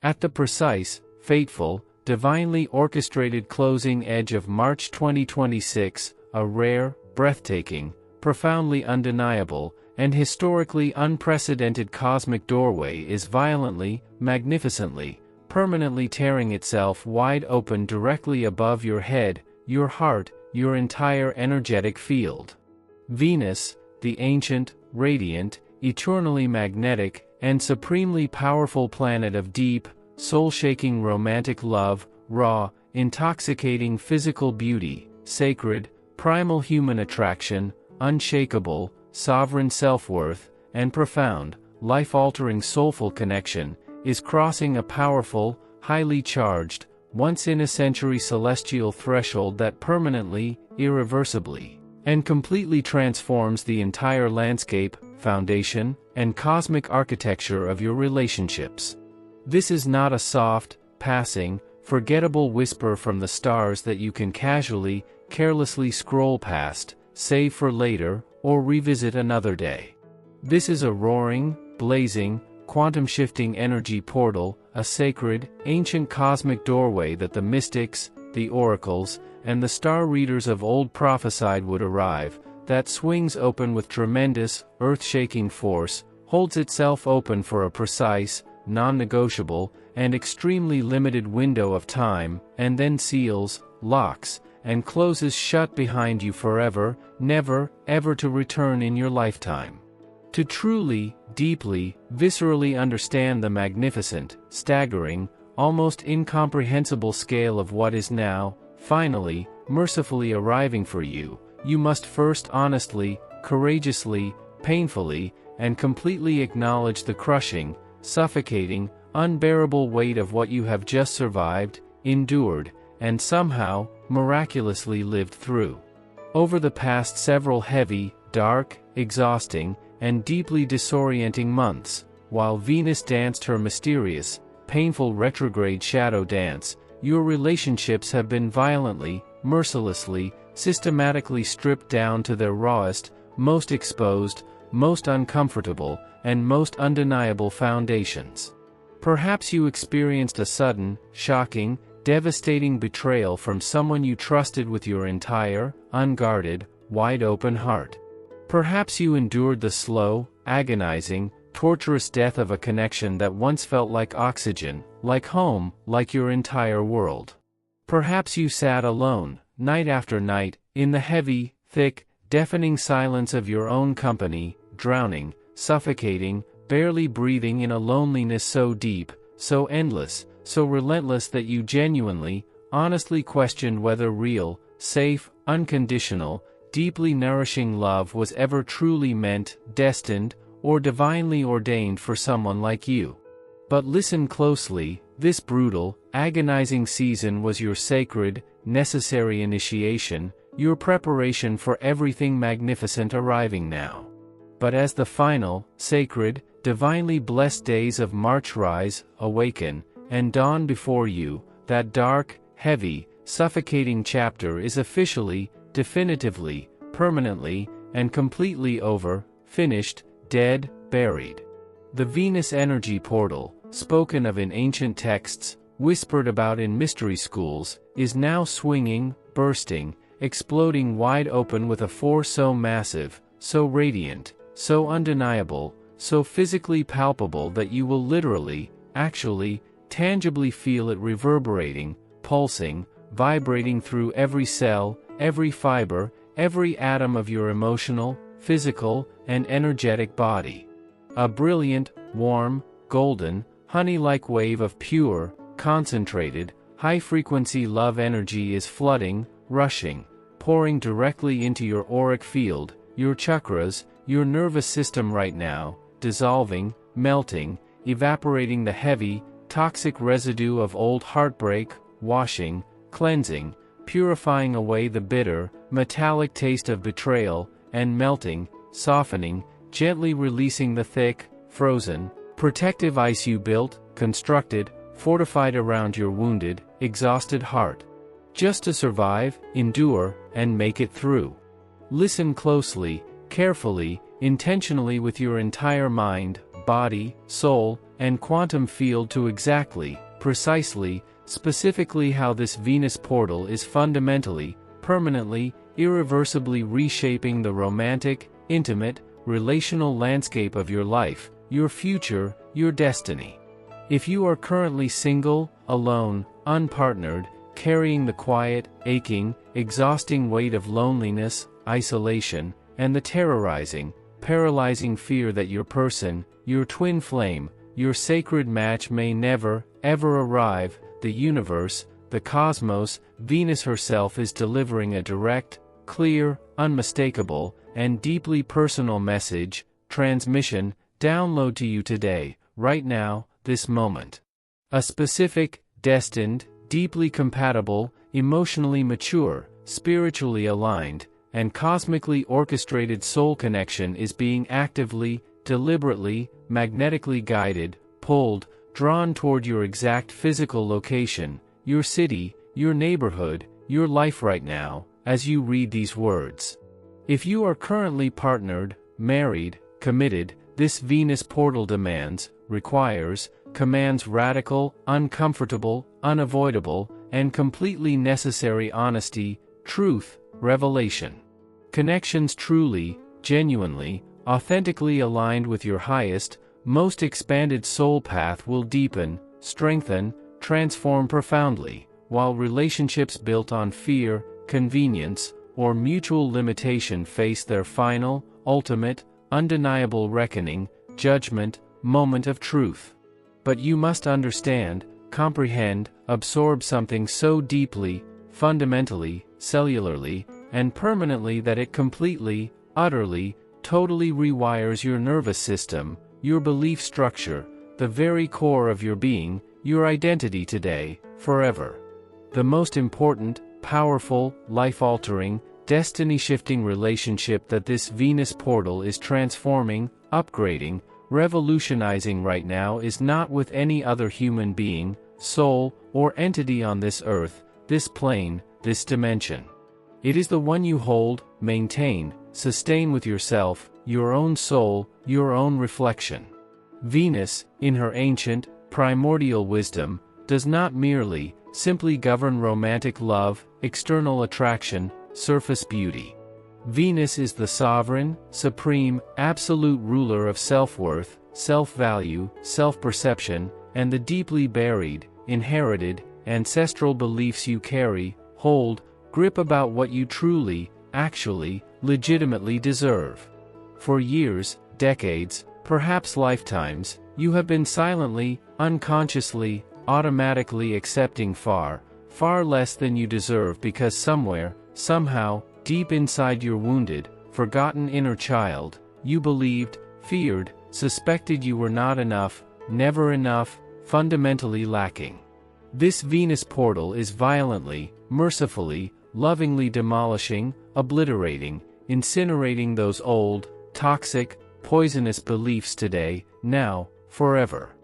At the precise, fateful, divinely orchestrated closing edge of March 2026, a rare, breathtaking, profoundly undeniable, and historically unprecedented cosmic doorway is violently, magnificently, permanently tearing itself wide open directly above your head, your heart, your entire energetic field. Venus, the ancient, radiant, eternally magnetic, and supremely powerful planet of deep, soul-shaking romantic love, raw, intoxicating physical beauty, sacred, primal human attraction, unshakable, sovereign self-worth, and profound, life-altering soulful connection, is crossing a powerful, highly charged, once-in-a-century celestial threshold that permanently, irreversibly, and completely transforms the entire landscape, foundation, and cosmic architecture of your relationships. This is not a soft, passing, forgettable whisper from the stars that you can casually, carelessly scroll past, save for later, or revisit another day. This is a roaring, blazing, quantum-shifting energy portal, a sacred, ancient cosmic doorway that the mystics, the oracles, and the star readers of old prophesied would arrive, that swings open with tremendous, earth-shaking force, holds itself open for a precise, non-negotiable, and extremely limited window of time, and then seals, locks, and closes shut behind you forever, never, ever to return in your lifetime. To truly, deeply, viscerally understand the magnificent, staggering, almost incomprehensible scale of what is now, finally, mercifully arriving for you, you must first honestly, courageously, painfully, and completely acknowledge the crushing, suffocating, unbearable weight of what you have just survived, endured, and somehow, miraculously lived through. Over the past several heavy, dark, exhausting, and deeply disorienting months, while Venus danced her mysterious, painful retrograde shadow dance, your relationships have been violently, mercilessly, systematically stripped down to their rawest, most exposed, most uncomfortable, and most undeniable foundations. Perhaps you experienced a sudden, shocking, devastating betrayal from someone you trusted with your entire, unguarded, wide-open heart. Perhaps you endured the slow, agonizing, torturous death of a connection that once felt like oxygen, like home, like your entire world. Perhaps you sat alone, night after night, in the heavy, thick, deafening silence of your own company, drowning, suffocating, barely breathing in a loneliness so deep, so endless, so relentless that you genuinely, honestly questioned whether real, safe, unconditional, deeply nourishing love was ever truly meant, destined, or divinely ordained for someone like you. But listen closely, this brutal, agonizing season was your sacred, necessary initiation, your preparation for everything magnificent arriving now. But as the final, sacred, divinely blessed days of March rise, awaken, and dawn before you, that dark, heavy, suffocating chapter is officially, definitively, permanently, and completely over, finished, dead, buried. The Venus energy portal, spoken of in ancient texts, whispered about in mystery schools, is now swinging, bursting, exploding wide open with a force so massive, so radiant, so undeniable, so physically palpable that you will literally, actually, tangibly feel it reverberating, pulsing, vibrating through every cell, every fiber, every atom of your emotional, physical, and energetic body. A brilliant, warm, golden, honey-like wave of pure, concentrated, high-frequency love energy is flooding, rushing, pouring directly into your auric field, your chakras, your nervous system right now, dissolving, melting, evaporating the heavy, toxic residue of old heartbreak, washing, cleansing, purifying away the bitter, metallic taste of betrayal, and melting, softening, gently releasing the thick, frozen, protective ice you built, constructed, fortified around your wounded, exhausted heart. Just to survive, endure, and make it through. Listen closely, carefully, intentionally with your entire mind, body, soul, and quantum field to exactly, precisely, specifically how this Venus portal is fundamentally, permanently, irreversibly reshaping the romantic, intimate, relational landscape of your life, your future, your destiny. If you are currently single, alone, unpartnered, carrying the quiet, aching, exhausting weight of loneliness, isolation, and the terrorizing, paralyzing fear that your person, your twin flame, your sacred match may never, ever arrive, the universe, the cosmos, Venus herself is delivering a direct, clear, unmistakable, and deeply personal message, transmission, download to you today, right now, this moment. A specific, destined, deeply compatible, emotionally mature, spiritually aligned, and cosmically orchestrated soul connection is being actively, deliberately, magnetically guided, pulled, drawn toward your exact physical location, your city, your neighborhood, your life right now, as you read these words. If you are currently partnered, married, committed, this Venus portal demands, requires, commands radical, uncomfortable, unavoidable, and completely necessary honesty, truth, revelation. Connections truly, genuinely, authentically aligned with your highest, most expanded soul path will deepen, strengthen, transform profoundly, while relationships built on fear, convenience, or mutual limitation face their final, ultimate, undeniable reckoning, judgment, moment of truth. But you must understand, comprehend, absorb something so deeply, fundamentally, cellularly, and permanently that it completely, utterly, totally rewires your nervous system, your belief structure, the very core of your being, your identity today, forever. The most important, powerful, life-altering, destiny-shifting relationship that this Venus portal is transforming, upgrading, revolutionizing right now is not with any other human being, soul, or entity on this earth, this plane, this dimension. It is the one you hold, maintain, sustain with yourself, your own soul, your own reflection. Venus, in her ancient, primordial wisdom, does not merely, simply govern romantic love, external attraction, surface beauty. Venus is the sovereign, supreme, absolute ruler of self-worth, self-value, self-perception, and the deeply buried, inherited, ancestral beliefs you carry, hold, grip about what you truly, actually, legitimately deserve. For years, decades, perhaps lifetimes, you have been silently, unconsciously, automatically accepting far, far less than you deserve because somewhere, somehow, deep inside your wounded, forgotten inner child, you believed, feared, suspected you were not enough, never enough, fundamentally lacking. This Venus portal is violently, mercifully, lovingly demolishing, obliterating, incinerating those old, toxic, poisonous beliefs today, now, forever.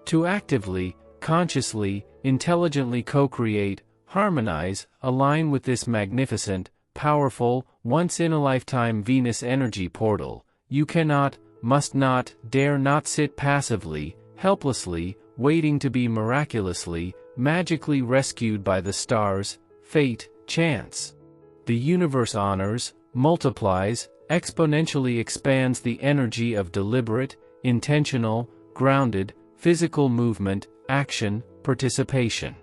To actively, consciously, intelligently co-create, harmonize, align with this magnificent, powerful, once-in-a-lifetime Venus energy portal, you cannot, must not, dare not sit passively, helplessly, waiting to be miraculously, magically rescued by the stars, fate, chance. The universe honors, multiplies, exponentially expands the energy of deliberate, intentional, grounded, physical movement, action, participation.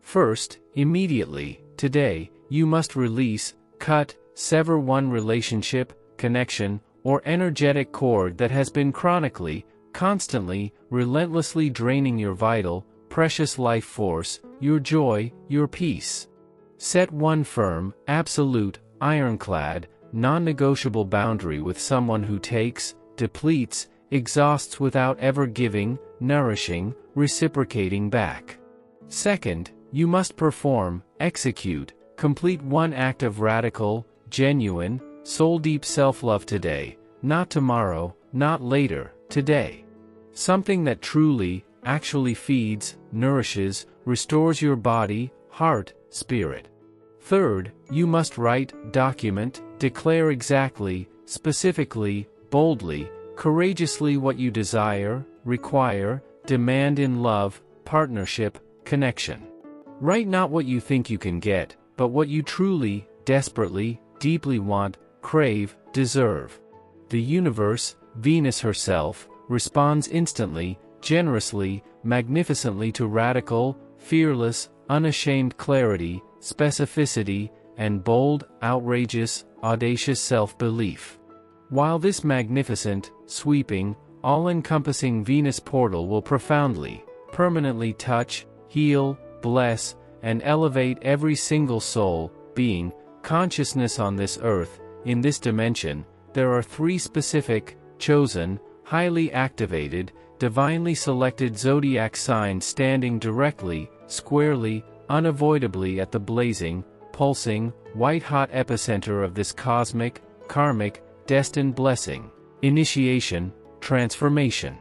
First, immediately, today, you must release, cut, sever one relationship, connection, or energetic cord that has been chronically, constantly, relentlessly draining your vital, precious life force, your joy, your peace. Set one firm, absolute, ironclad, non-negotiable boundary with someone who takes, depletes, exhausts without ever giving, nourishing, reciprocating back. Second, you must perform, execute, complete one act of radical, genuine, soul-deep self-love today, not tomorrow, not later, today. Something that truly, actually feeds, nourishes, restores your body, heart, spirit. Third, you must write, document, declare exactly, specifically, boldly, courageously what you desire, require, demand in love, partnership, connection. Write not what you think you can get, but what you truly, desperately, deeply want, crave, deserve. The universe, Venus herself, responds instantly, generously, magnificently to radical, fearless, unashamed clarity, specificity, and bold, outrageous, audacious self-belief. While this magnificent, sweeping, all-encompassing Venus portal will profoundly, permanently touch, heal, bless, and elevate every single soul, being, consciousness on this earth, in this dimension, there are 3 specific, chosen, highly activated, divinely selected zodiac signs standing directly, squarely, unavoidably at the blazing, pulsing, white-hot epicenter of this cosmic, karmic, destined blessing, initiation, transformation.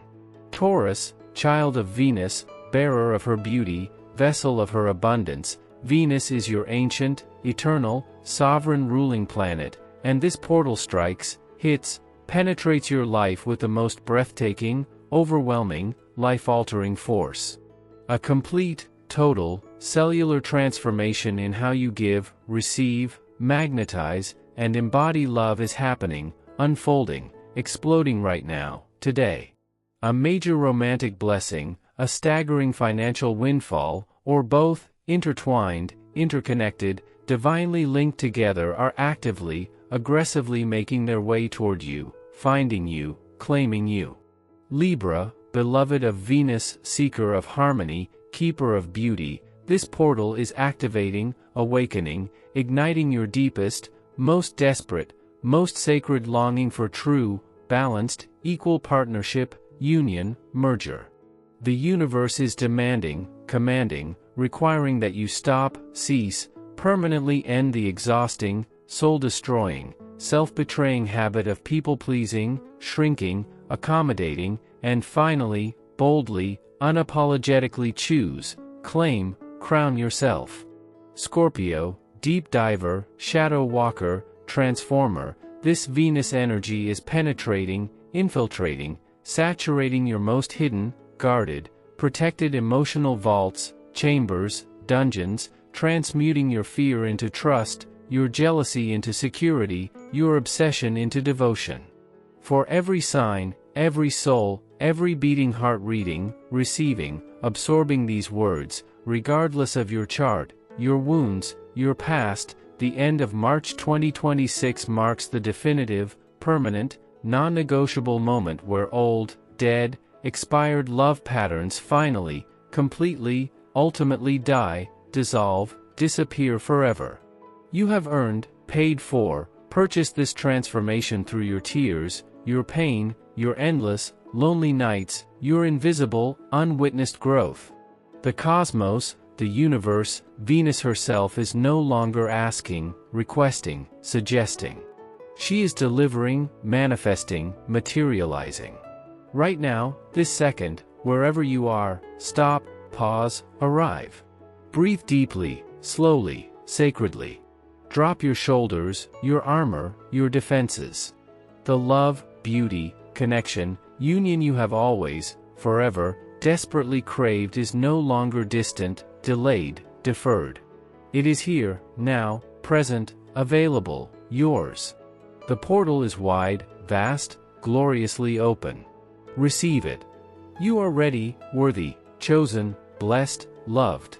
Taurus, child of Venus, bearer of her beauty, vessel of her abundance, Venus is your ancient, eternal, sovereign ruling planet, and this portal strikes, hits, penetrates your life with the most breathtaking, overwhelming, life-altering force. A complete, total, cellular transformation in how you give, receive, magnetize, and embody love is happening, unfolding, exploding right now, today. A major romantic blessing, a staggering financial windfall, or both, intertwined, interconnected, divinely linked together are actively, aggressively making their way toward you, finding you, claiming you. Libra, beloved of Venus, seeker of harmony, keeper of beauty, this portal is activating, awakening, igniting your deepest, most desperate, most sacred longing for true, balanced, equal partnership, union, merger. The universe is demanding, commanding, requiring that you stop, cease, permanently end the exhausting, soul-destroying, self-betraying habit of people-pleasing, shrinking, accommodating, and finally, boldly, unapologetically choose, claim, crown yourself. Scorpio, deep diver, shadow walker, transformer, this Venus energy is penetrating, infiltrating, saturating your most hidden, guarded, protected emotional vaults, chambers, dungeons, transmuting your fear into trust, your jealousy into security, your obsession into devotion. For every sign, every soul, every beating heart reading, receiving, absorbing these words, regardless of your chart, your wounds, your past, the end of March 2026 marks the definitive, permanent, non-negotiable moment where old, dead, expired love patterns finally, completely, ultimately die, dissolve, disappear forever. You have earned, paid for, purchased this transformation through your tears, your pain, your endless, lonely nights, your invisible, unwitnessed growth. The cosmos, the universe, Venus herself is no longer asking, requesting, suggesting. She is delivering, manifesting, materializing. Right now, this second, wherever you are, stop, pause, arrive. Breathe deeply, slowly, sacredly. Drop your shoulders, your armor, your defenses. The love, beauty, connection, union you have always, forever, desperately craved is no longer distant, delayed, deferred. It is here, now, present, available, yours. The portal is wide, vast, gloriously open. Receive it. You are ready, worthy, chosen, blessed, loved.